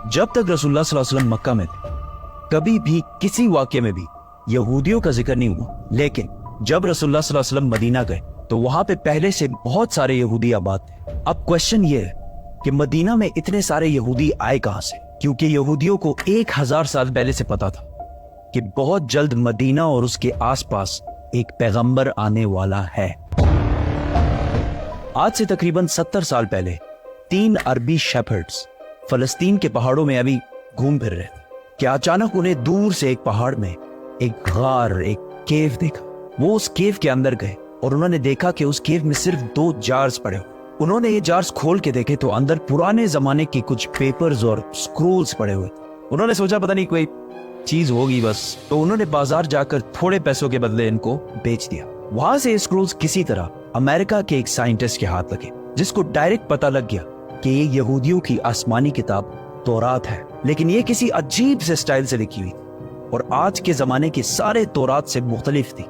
जब तक रसूलुल्लाह सल्लल्लाहु अलैहि वसल्लम मक्का में थे कभी भी किसी वाक्य में भी यहूदियों का जिक्र नहीं हुआ, लेकिन जब रसूलुल्लाह सल्लल्लाहु अलैहि वसल्लम मदीना गए तो वहां पे पहले से बहुत सारे यहूदी आबाद थे। अब क्वेश्चन ये है कि मदीना में इतने सारे यहूदी आए कहां से? क्योंकि यहूदियों को 1000 साल पहले से पता था कि बहुत जल्द मदीना और उसके आसपास एक पैगंबर आने वाला है। आज से तकरीबन 70 साल पहले 3 अरबी शेफर्ड्स फलस्तीन के पहाड़ों में अभी घूम फिर रहे थे कि अचानक उन्हें दूर से एक पहाड़ में एक गार, एक केव देखा। वो उस केव के अंदर गए और उन्होंने देखा कि उस केव में सिर्फ 2 जार्स पड़े हुए। उन्होंने ये जार्स खोल के देखे तो अंदर पुराने जमाने के कुछ पेपर्स और स्क्रोल्स पड़े हुए। उन्होंने सोचा पता नहीं कोई चीज होगी बस, तो उन्होंने बाजार जाकर थोड़े पैसों के बदले इनको बेच दिया। वहां से स्क्रोल्स किसी तरह अमेरिका के एक साइंटिस्ट के हाथ लगे, जिसको डायरेक्ट पता लग गया कि ये यहूदियों की आसमानी किताब तौरात है, लेकिन ये किसी अजीब से स्टाइल से लिखी हुई और आज के जमाने के सारे तौरात से मुख्तलिफ थी।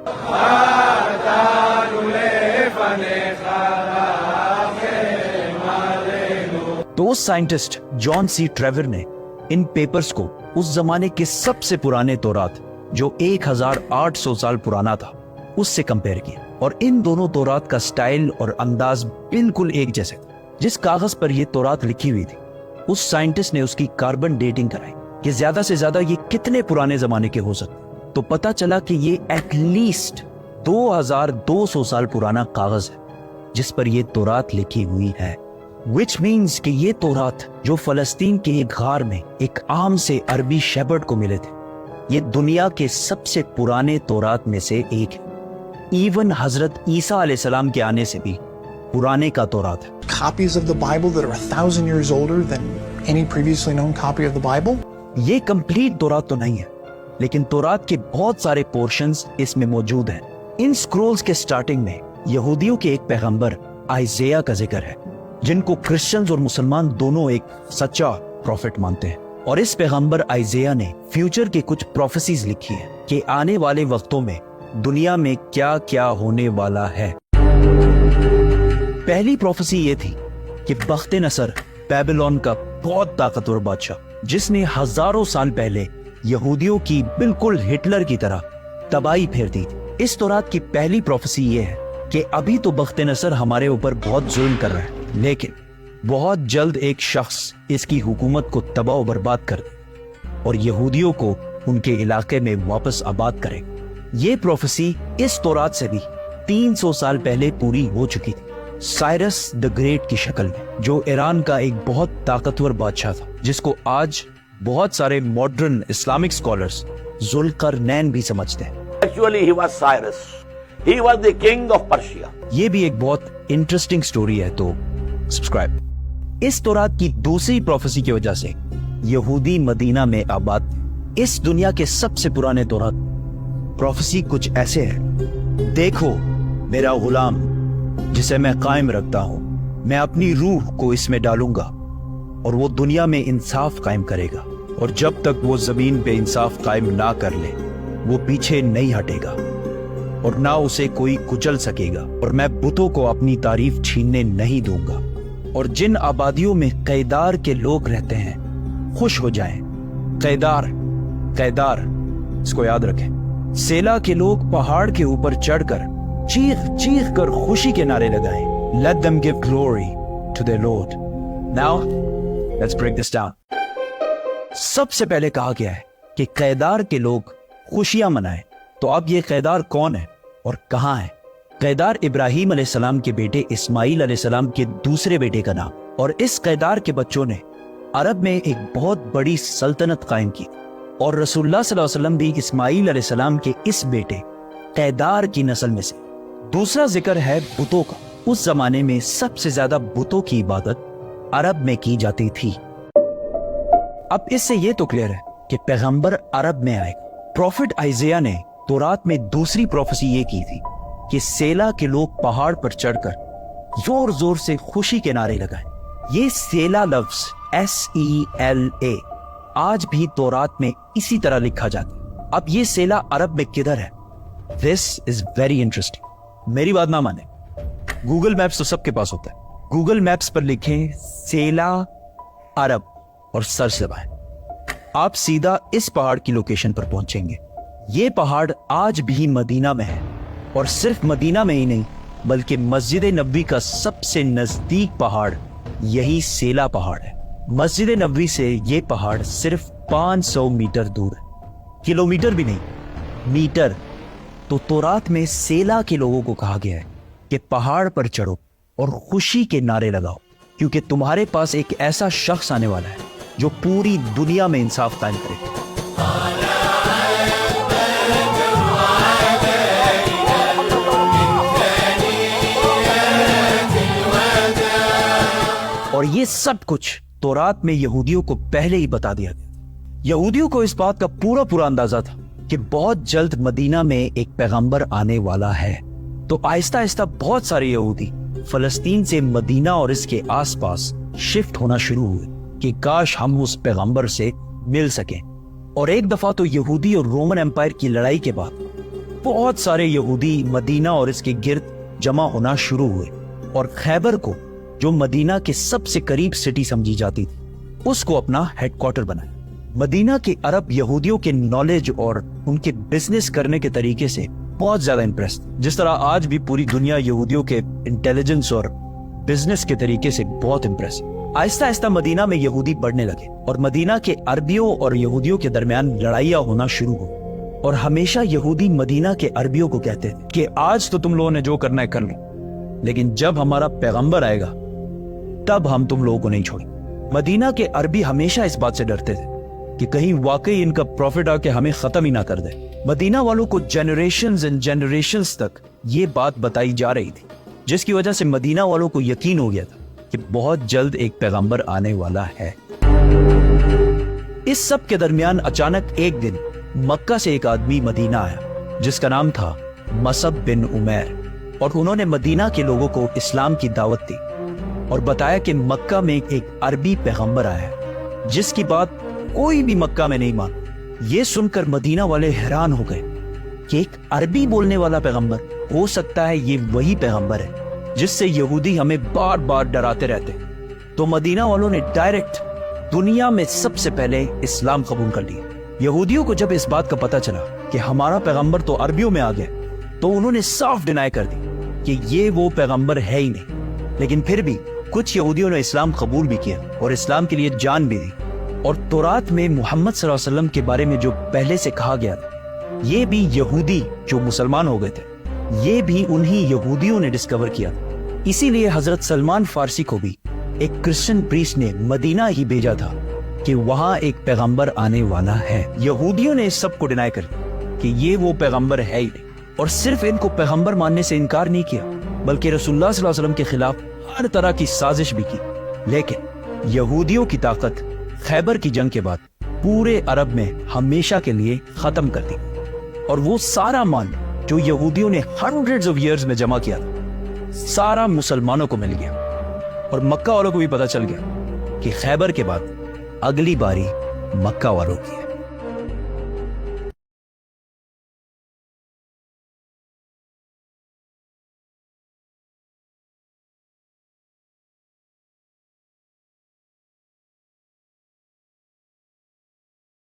तो उस साइंटिस्ट जॉन सी ट्रेवर ने इन पेपर्स को उस जमाने के सबसे पुराने तौरात जो 1800 साल पुराना था उससे कंपेयर किया, और इन दोनों तौरात का स्टाइल और अंदाज बिल्कुल एक जैसे था। जिस कागज पर यह तौरात लिखी हुई थी उस साइंटिस्ट ने उसकी कार्बन डेटिंग कराई कि ज्यादा से ज्यादा ये कितने पुराने जमाने के हो सकते। तो पता चला कि ये एटलीस्ट 2200 साल पुराना कागज है जिस पर यह तौरात लिखी हुई है। Which means कि ये तौरात जो फलस्तीन के एक गार में एक आम से अरबी शेपर्ड को मिले थे, ये दुनिया के सबसे पुराने तौरात में से एक है। इवन हजरत ईसा अलैहिस्सलाम के आने से भी पुराने का तौरात है। Copies of the Bible that are 1000 years older than any previously known copy of the Bible? ये कंप्लीट तौरात तो नहीं है, लेकिन तौरात के बहुत सारे पोर्शंस इसमें मौजूद हैं। इन स्क्रोल्स के स्टार्टिंग में यहूदियों के एक पैगंबर आइज़ाया का जिक्र है, जिनको क्रिश्चियंस और मुसलमान दोनों एक सच्चा प्रॉफिट मानते हैं। और इस पैगंबर आइज़ाया ने फ्यूचर के कुछ प्रोफेसीज लिखी है कि आने वाले वक्तों में दुनिया में क्या क्या होने वाला है। पहली प्रोफेसी ये थी कि बख्त नसर बेबीलोन का बहुत ताकतवर बादशाह जिसने हजारों साल पहले यहूदियों की बिल्कुल हिटलर की तरह तबाही फेर दी थी। इस तौरात की पहली प्रोफेसी ये है कि अभी तो बख्त नसर हमारे ऊपर बहुत जुल्म कर रहा है, लेकिन बहुत जल्द एक शख्स इसकी हुकूमत को तबाह और बर्बाद कर दे और यहूदियों को उनके इलाके में वापस आबाद करे। ये प्रोफेसी इस तौरात से भी 300 साल पहले पूरी हो चुकी थी, साइरस द ग्रेट की शक्ल में, जो ईरान का एक बहुत ताकतवर बादशाह था जिसको आज बहुत सारे मॉडर्न इस्लामिक स्कॉलर्स जुल्करनैन भी समझते हैं। Actually, he was Cyrus. He was the king of Persia. ये भी एक बहुत इंटरेस्टिंग स्टोरी है, तो सब्सक्राइब। इस तौरात की दूसरी प्रोफेसी की वजह से यहूदी मदीना में आबाद। इस दुनिया के सबसे पुराने तौरात प्रोफेसी कुछ ऐसे है, देखो मेरा गुलाम जिसे मैं कायम रखता हूं, मैं अपनी रूह को इसमें डालूंगा और वो दुनिया में इंसाफ कायम करेगा, और जब तक वो जमीन पे इंसाफ कायम ना कर ले वो पीछे नहीं हटेगा और ना उसे कोई कुचल सकेगा, और मैं बुतों को अपनी तारीफ छीनने नहीं दूंगा। और जिन आबादियों में कैदार के लोग रहते हैं खुश हो जाएं। कैदार, कैदार, इसको याद रखें। सेला के लोग पहाड़ के ऊपर चढ़कर चीख चीख कर खुशी के नारे लगाएं। Let them give glory to their Lord. Now, let's break this down. सबसे पहले कहा गया है कि कैदार के लोग खुशियां मनाएं। तो अब ये कैदार कौन है और कहां है? कैदार इब्राहिम अलैहिस्सलाम के बेटे इस्माइल अलैहिस्सलाम के दूसरे बेटे का नाम, और इस कैदार के बच्चों ने अरब में एक बहुत बड़ी सल्तनत कायम की, और रसूलुल्लाह सल्लल्लाहु अलैहि वसल्लम भी इस्माइल अलैहिस्सलाम के इस बेटे कैदार की नस्ल में से। दूसरा जिक्र है बुतों का। उस जमाने में सबसे ज्यादा बुतों की इबादत अरब में की जाती थी। अब इससे यह तो क्लियर है कि पैगंबर अरब में आएगा। प्रॉफिट आइज़ाया ने तौरात में दूसरी प्रोफेसी ये की थी कि सेला के लोग पहाड़ पर चढ़कर जोर जोर से खुशी के नारे लगाएं। ये सेला लफ्ज SELA आज भी तौरात में इसी तरह लिखा जाता है। अब ये सेला अरब में किधर है? This is very interesting. मेरी बात ना माने, गूगल मैप्स तो सबके पास होता है। गूगल मैप्स पर लिखें सेला अरब اور سر سے بائیں آپ سیدھا اس پہاڑ کی لوکیشن پر پہنچیں گے. یہ پہاڑ آج بھی مدینہ میں ہے, اور صرف مدینہ میں ہی نہیں بلکہ مسجد نبوی کا سب سے نزدیک پہاڑ یہی سیلا پہاڑ ہے. مسجد نبوی سے یہ پہاڑ صرف 500 میٹر دور ہے, کلومیٹر بھی نہیں, میٹر. تو تورات میں سیلا کے لوگوں کو کہا گیا ہے کہ پہاڑ پر چڑھو اور خوشی کے نعرے لگاؤ, کیونکہ تمہارے پاس ایک ایسا شخص آنے والا ہے جو پوری دنیا میں انصاف قائم کرے. اور یہ سب کچھ تورات میں یہودیوں کو پہلے ہی بتا دیا گیا. یہودیوں کو اس بات کا پورا اندازہ تھا کہ بہت جلد مدینہ میں ایک پیغمبر آنے والا ہے. تو آہستہ آہستہ بہت سارے یہودی فلسطین سے مدینہ اور اس کے آس پاس شفٹ ہونا شروع ہوئے کہ کاش ہم اس پیغمبر سے مل سکیں. اور ایک دفعہ تو یہودی اور رومن امپائر کی لڑائی کے بعد بہت سارے یہودی مدینہ اور اس کے گرد جمع ہونا شروع ہوئے, اور خیبر کو جو مدینہ کے سب سے قریب سٹی سمجھی جاتی تھی اس کو اپنا ہیڈ کوارٹر بنایا. مدینہ کے عرب یہودیوں کے نالج اور ان کے بزنس کرنے کے طریقے سے بہت زیادہ امپریس, جس طرح آج بھی پوری دنیا یہودیوں کے انٹیلیجنس اور بزنس کے طریقے سے بہت امپریس. آہستہ آہستہ مدینہ میں یہودی بڑھنے لگے اور مدینہ کے عربیوں اور یہودیوں کے درمیان لڑائیاں ہونا شروع ہوئی. اور ہمیشہ یہودی مدینہ کے عربیوں کو کہتے تھے کہ آج تو تم لوگوں نے جو کرنا ہے کر لو, لیکن جب ہمارا پیغمبر آئے گا تب ہم تم لوگوں کو نہیں چھوڑیں. مدینہ کے عربی ہمیشہ اس بات سے ڈرتے تھے کہ کہیں واقعی ان کا پروفٹ آ کے ہمیں ختم ہی نہ کر دے. مدینہ والوں کو جنریشنز اینڈ جنریشنز تک یہ بات بتائی جا رہی تھی, جس کی وجہ سے مدینہ والوں کو یقین ہو گیا تھا کہ بہت جلد ایک پیغمبر آنے والا ہے. اس سب کے درمیان اچانک ایک دن مکہ سے ایک آدمی مدینہ آیا جس کا نام تھا مصعب بن عمیر, اور انہوں نے مدینہ کے لوگوں کو اسلام کی دعوت دی اور بتایا کہ مکہ میں ایک عربی پیغمبر آیا ہے جس کی بات کوئی بھی مکہ میں نہیں مان. یہ سن کر مدینہ والے حیران ہو گئے کہ ایک عربی بولنے والا پیغمبر, ہو سکتا ہے یہ وہی پیغمبر ہے جس سے یہودی ہمیں بار بار ڈراتے رہتے. تو مدینہ والوں نے ڈائریکٹ دنیا میں سب سے پہلے اسلام قبول کر لیا. یہودیوں کو جب اس بات کا پتہ چلا کہ ہمارا پیغمبر تو عربیوں میں آ گیا تو انہوں نے صاف ڈینائی کر دی کہ یہ وہ پیغمبر ہے ہی نہیں. لیکن پھر بھی کچھ یہودیوں نے اسلام قبول بھی کیا اور اسلام کے لیے جان بھی دی. اور تورات میں محمد صلی اللہ علیہ وسلم کے بارے میں جو پہلے سے کہا گیا تھا یہ بھی یہودی جو مسلمان ہو گئے تھے یہ بھی انہی یہودیوں نے ڈسکور کیا تھا. اسی لیے حضرت سلمان فارسی کو بھی ایک کرسچن پریسٹ نے مدینہ ہی بھیجا تھا کہ وہاں ایک پیغمبر آنے والا ہے. یہودیوں نے اس سب کو ڈینائی کر دیا کہ یہ وہ پیغمبر ہے ہی نہیں, اور صرف ان کو پیغمبر ماننے سے انکار نہیں کیا بلکہ رسول اللہ صلی اللہ علیہ وسلم کے خلاف ہر طرح کی سازش بھی کی. لیکن یہودیوں کی طاقت خیبر کی جنگ کے بعد پورے عرب میں ہمیشہ کے لیے ختم کر دی, اور وہ سارا مال جو یہودیوں نے ہنڈریڈز آف ایئرز میں جمع کیا تھا سارا مسلمانوں کو مل گیا. اور مکہ والوں کو بھی پتا چل گیا کہ خیبر کے بعد اگلی باری مکہ والوں کی ہے.